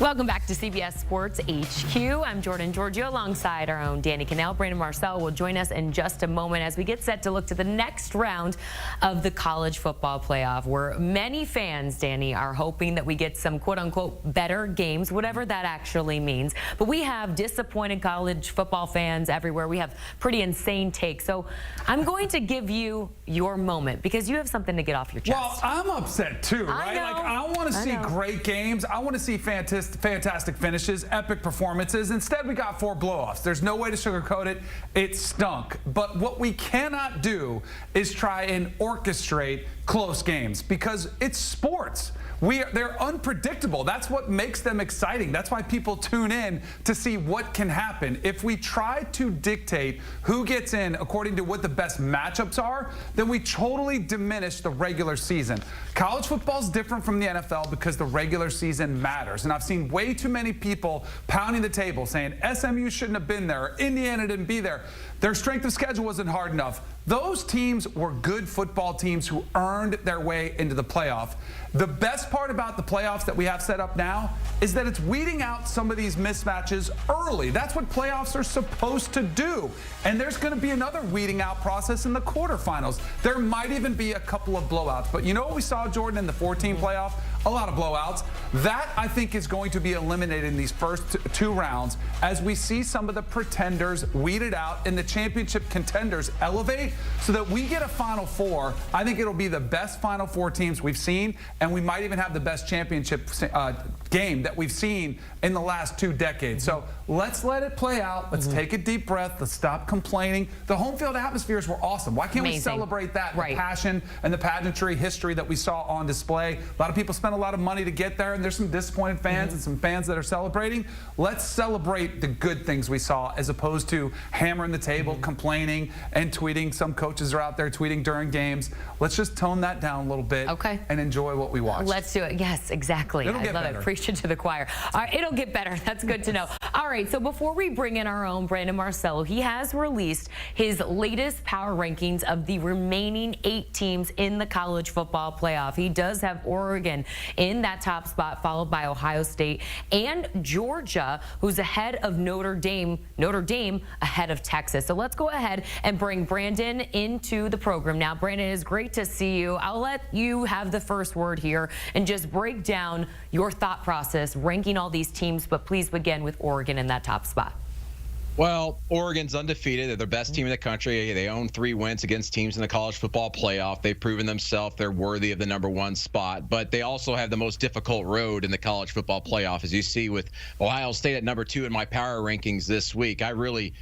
Welcome back to CBS Sports HQ. I'm Jordan Giorgio alongside our own Danny Kanell. Brandon Marcello will join us in just a moment as we get set to look to the next round of the college football playoff, where many fans, Danny, are hoping that we get some quote-unquote better games, whatever that actually means. But we have disappointed college football fans everywhere. We have pretty insane takes. So I'm going to give you your moment because you have something to get off your chest. Well, I'm upset too, right? I want to see great games. I want to see fantastic finishes, epic performances. Instead, we got 4 blowoffs. There's no way to sugarcoat it. It stunk. But what we cannot do is try and orchestrate close games because it's sports. They're unpredictable. That's what makes them exciting. That's why people tune in to see what can happen. If we try to dictate who gets in according to what the best matchups are, then we totally diminish the regular season. College football is different from the NFL because the regular season matters. And I've seen way too many people pounding the table saying SMU shouldn't have been there, or Indiana didn't be there. Their strength of schedule wasn't hard enough. Those teams were good football teams who earned their way into the playoff. The best part about the playoffs that we have set up now is that it's weeding out some of these mismatches early. That's what playoffs are supposed to do. And there's going to be another weeding out process in the quarterfinals. There might even be a couple of blowouts. But you know what we saw, Jordan, in the 14 playoff? A lot of blowouts. That, I think, is going to be eliminated in these first 2 rounds as we see some of the pretenders weeded out and the championship contenders elevate so that we get a Final Four. I think it'll be the best Final Four teams we've seen, and we might even have the best championship game that we've seen in the last 2 decades. So let's let it play out. Let's take a deep breath. Let's stop complaining. The home field atmospheres were awesome. Why can't we celebrate that? The passion and the pageantry history that we saw on display. A lot of people spent a lot of money to get there, and there's some disappointed fans and some fans that are celebrating. Let's celebrate the good things we saw as opposed to hammering the table, complaining, and tweeting. Some coaches are out there tweeting during games. Let's just tone that down a little bit and enjoy what we watch. Let's do it. Yes, exactly. It'll I get love better. it. Preach it to the choir. All right, it'll get better. That's good to know. All right, so before we bring in our own Brandon Marcello, he has released his latest power rankings of the remaining 8 teams in the college football playoff. He does have Oregon in that top spot, followed by Ohio State and Georgia, who's ahead of Notre Dame ahead of Texas. So let's go ahead and bring Brandon into the program now. Brandon, it is great to see you. I'll let you have the first word here and just break down your thought process ranking all these teams, but please begin with Oregon in that top spot. Well, Oregon's undefeated. They're the best team in the country. They own 3 wins against teams in the college football playoff. They've proven themselves. They're worthy of the #1 spot. But they also have the most difficult road in the college football playoff, as you see with Ohio State at #2 in my power rankings this week. I really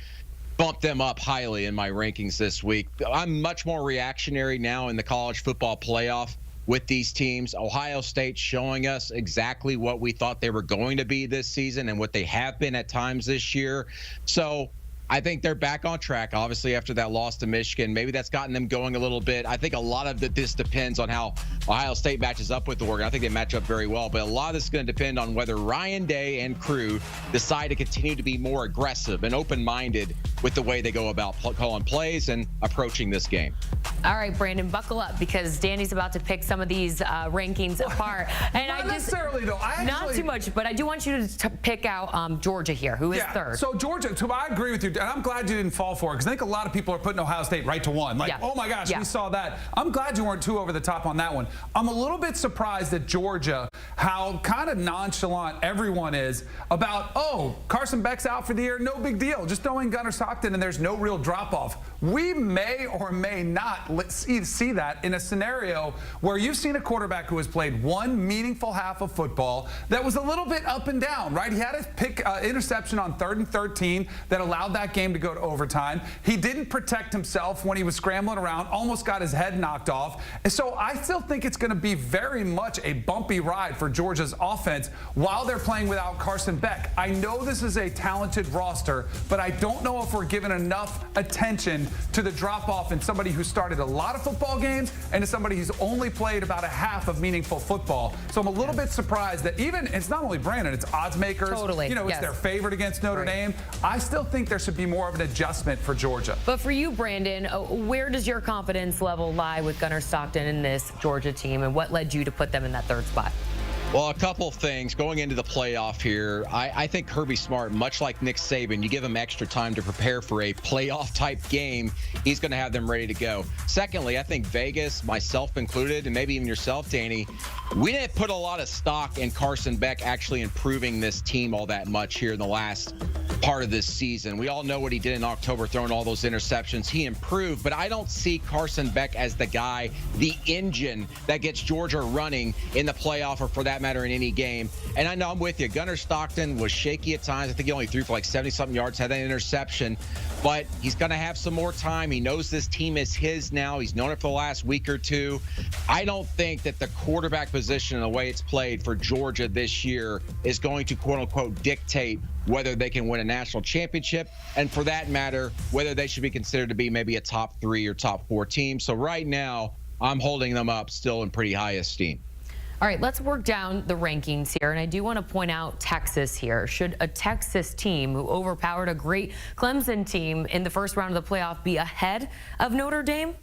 bumped them up highly in my rankings this week. I'm much more reactionary now in the college football playoff with these teams. Ohio State showing us exactly what we thought they were going to be this season and what they have been at times this year. So I think they're back on track, obviously, after that loss to Michigan. Maybe that's gotten them going a little bit. I think a lot of this depends on how Ohio State matches up with Oregon. I think they match up very well, but a lot of this is going to depend on whether Ryan Day and crew decide to continue to be more aggressive and open-minded with the way they go about calling plays and approaching this game. All right, Brandon, buckle up because Danny's about to pick some of these rankings apart. And not necessarily, though. Not too much, but I do want you to pick out Georgia here, who is third. So Georgia, I agree with you. And I'm glad you didn't fall for it because I think a lot of people are putting Ohio State right to 1. Like, oh my gosh, we saw that. I'm glad you weren't too over the top on that one. I'm a little bit surprised at Georgia, how kind of nonchalant everyone is about, oh, Carson Beck's out for the year, no big deal. Just throw in Gunnar Stockton and there's no real drop-off. We may or may not see that in a scenario where you've seen a quarterback who has played 1 meaningful half of football that was a little bit up and down, right? He had a interception on 3rd and 13 that allowed that game to go to overtime. He didn't protect himself when he was scrambling around, almost got his head knocked off. And so I still think it's going to be very much a bumpy ride for Georgia's offense while they're playing without Carson Beck. I know this is a talented roster, but I don't know if we're giving enough attention to the drop-off in somebody who started a lot of football games and to somebody who's only played about a half of meaningful football. So I'm a little bit surprised that even, it's not only Brandon, it's odds makers. Totally. You know, it's their favorite against Notre Dame. I still think there should be more of an adjustment for Georgia. But for you, Brandon, where does your confidence level lie with Gunnar Stockton in this Georgia team, and what led you to put them in that 3rd spot? Well, a couple things going into the playoff here. I think Kirby Smart, much like Nick Saban, you give him extra time to prepare for a playoff type game, he's going to have them ready to go. Secondly, I think Vegas, myself included, and maybe even yourself, Danny, we didn't put a lot of stock in Carson Beck actually improving this team all that much here in the last part of this season. We all know what he did in October, throwing all those interceptions. He improved, but I don't see Carson Beck as the guy, the engine that gets Georgia running in the playoff or for that matter in any game. And I know I'm with you. Gunnar Stockton was shaky at times. I think he only threw for like 70-something yards, had that interception, but he's going to have some more time. He knows this team is his now. He's known it for the last week or two. I don't think that the quarterback position and the way it's played for Georgia this year is going to quote unquote dictate whether they can win a national championship, and for that matter, whether they should be considered to be maybe a top 3 or top 4 team. So right now, I'm holding them up still in pretty high esteem. All right, let's work down the rankings here. And I do want to point out Texas here. Should a Texas team who overpowered a great Clemson team in the first round of the playoff be ahead of Notre Dame?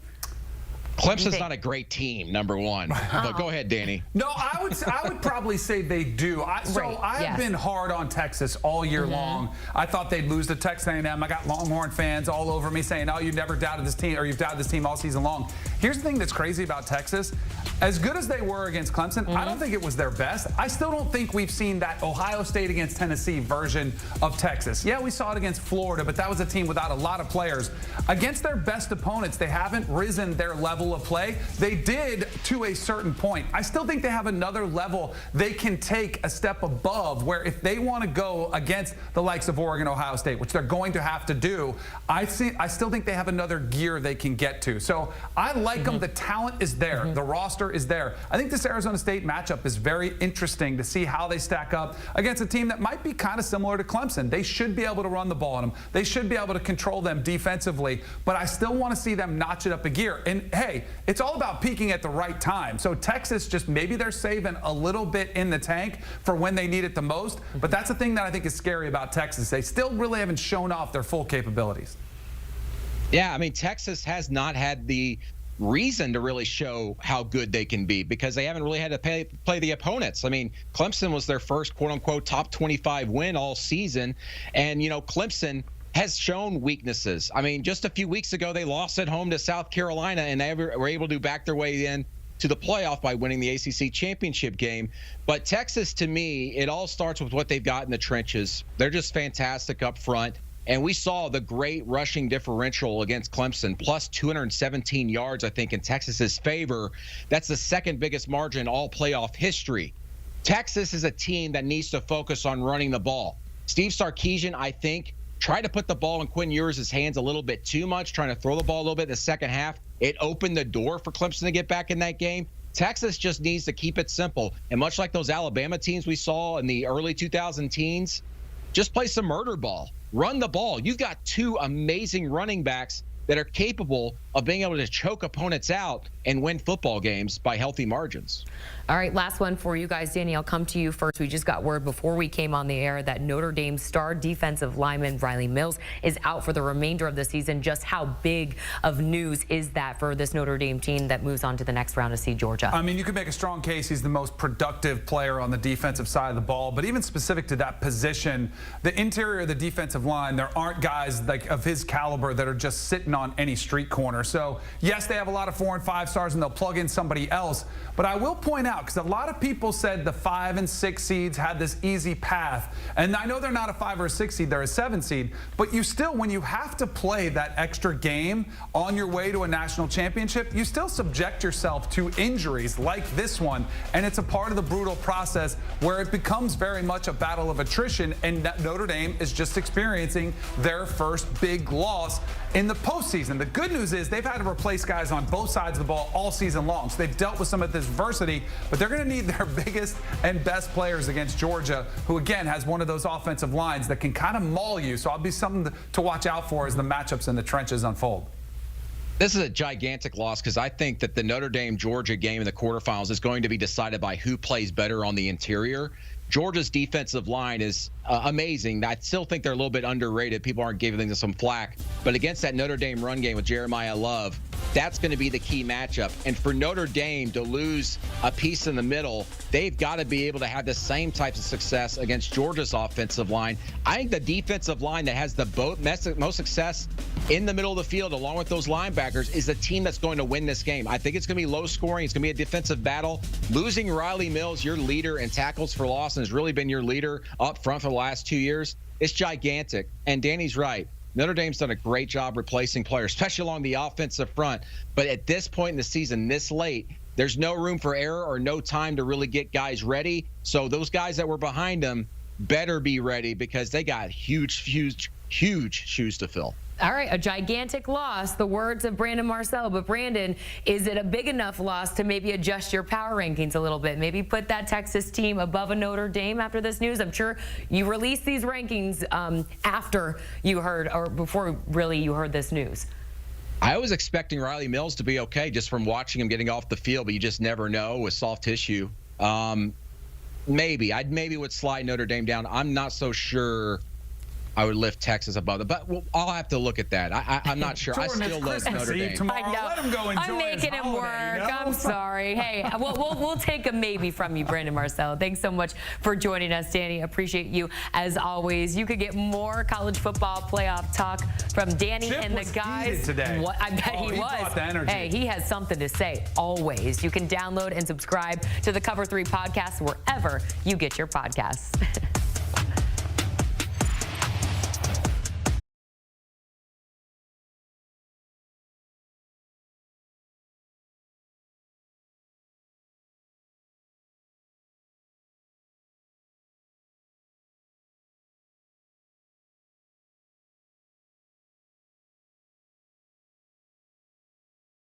Clemson's not a great team, number one. But go ahead, Danny. No, I would probably say they do. I've been hard on Texas all year long. I thought they'd lose to Texas A&M. I got Longhorn fans all over me saying, "Oh, you never doubted this team, or you've doubted this team all season long." Here's the thing that's crazy about Texas. As good as they were against Clemson, I don't think it was their best. I still don't think we've seen that Ohio State against Tennessee version of Texas. Yeah, we saw it against Florida, but that was a team without a lot of players. Against their best opponents, they haven't risen their level of play. They did to a certain point. I still think they have another level they can take a step above, where if they want to go against the likes of Oregon, Ohio State, which they're going to have to do, I still think they have another gear they can get to. So I like them. The talent is there. The roster is there. I think this Arizona State matchup is very interesting to see how they stack up against a team that might be kind of similar to Clemson. They should be able to run the ball on them. They should be able to control them defensively, but I still want to see them notch it up a gear. And hey, it's all about peaking at the right time. So Texas, just maybe they're saving a little bit in the tank for when they need it the most. But that's the thing that I think is scary about Texas. They still really haven't shown off their full capabilities. Yeah, I mean, Texas has not had the reason to really show how good they can be because they haven't really had to play the opponents. I mean, Clemson was their first quote-unquote top 25 win all season. And, you know, Clemson has shown weaknesses. I mean, just a few weeks ago, they lost at home to South Carolina, and they were able to back their way in to the playoff by winning the ACC championship game. But Texas, to me, it all starts with what they've got in the trenches. They're just fantastic up front. And we saw the great rushing differential against Clemson, plus 217 yards, I think, in Texas's favor. That's the second biggest margin in all playoff history. Texas is a team that needs to focus on running the ball. Steve Sarkisian, I think, tried to put the ball in Quinn Ewers' hands a little bit too much, trying to throw the ball a little bit in the second half. It opened the door for Clemson to get back in that game. Texas just needs to keep it simple. And much like those Alabama teams we saw in the early 2000 teens, just play some murder ball. Run the ball. You've got two amazing running backs that are capable of being able to choke opponents out and win football games by healthy margins. All right, last one for you guys. Danny, I'll come to you first. We just got word before we came on the air that Notre Dame star defensive lineman Riley Mills is out for the remainder of the season. Just how big of news is that for this Notre Dame team that moves on to the next round to see Georgia? I mean, you could make a strong case he's the most productive player on the defensive side of the ball, but even specific to that position, the interior of the defensive line, there aren't guys like of his caliber that are just sitting on any street corner. So yes, they have a lot of 4 and 5 stars and they'll plug in somebody else, but I will point out, because a lot of people said the 5 and 6 seeds had this easy path, and I know they're not a 5 or a 6 seed, they're a 7 seed, but you still, when you have to play that extra game on your way to a national championship, you still subject yourself to injuries like this one, and it's a part of the brutal process where it becomes very much a battle of attrition, and Notre Dame is just experiencing their first big loss in the postseason. The good news is they've had to replace guys on both sides of the ball all season long, so they've dealt with some of this adversity, but they're going to need their biggest and best players against Georgia, who again has one of those offensive lines that can kind of maul you. So I'll be something to watch out for as the matchups in the trenches unfold. This is a gigantic loss because I think that the Notre Dame-Georgia game in the quarterfinals is going to be decided by who plays better on the interior. Georgia's defensive line is amazing. I still think they're a little bit underrated. People aren't giving them some flack. But against that Notre Dame run game with Jeremiah Love, That's going to be the key matchup. And for Notre Dame to lose a piece in the middle, they've got to be able to have the same types of success against Georgia's offensive line. I think the defensive line that has the most success in the middle of the field, along with those linebackers, is the team that's going to win this game. I think it's going to be low scoring. It's going to be a defensive battle. Losing Riley Mills, your leader in tackles for loss, and has really been your leader up front for the last 2 years, it's gigantic. And Danny's right. Notre Dame's done a great job replacing players, especially along the offensive front. But at this point in the season, this late, there's no room for error or no time to really get guys ready. So those guys that were behind them better be ready, because they got huge shoes to fill. All right, a gigantic loss, the words of Brandon Marcello. But Brandon, is it a big enough loss to maybe adjust your power rankings a little bit? Maybe put that Texas team above a Notre Dame after this news? I'm sure you released these rankings after you heard, or before really you heard this news. I was expecting Riley Mills to be okay just from watching him getting off the field, but you just never know with soft tissue. Maybe would slide Notre Dame down. I'm not so sure I would lift Texas above it, but I'll have to look at that. I'm not sure. Jordan, I still love Notre Dame. Tomorrow. I know. Let him go enjoy I'm making his him holiday, work. you know? I'm sorry. Hey, we'll take a maybe from you, Brandon Marcello. Thanks so much for joining us, Danny. Appreciate you as always. You could get more college football playoff talk from Danny Chip and the was guys. heated today. What, I bet he brought was. the energy. Hey, he has something to say always. You can download and subscribe to the Cover 3 podcast wherever you get your podcasts.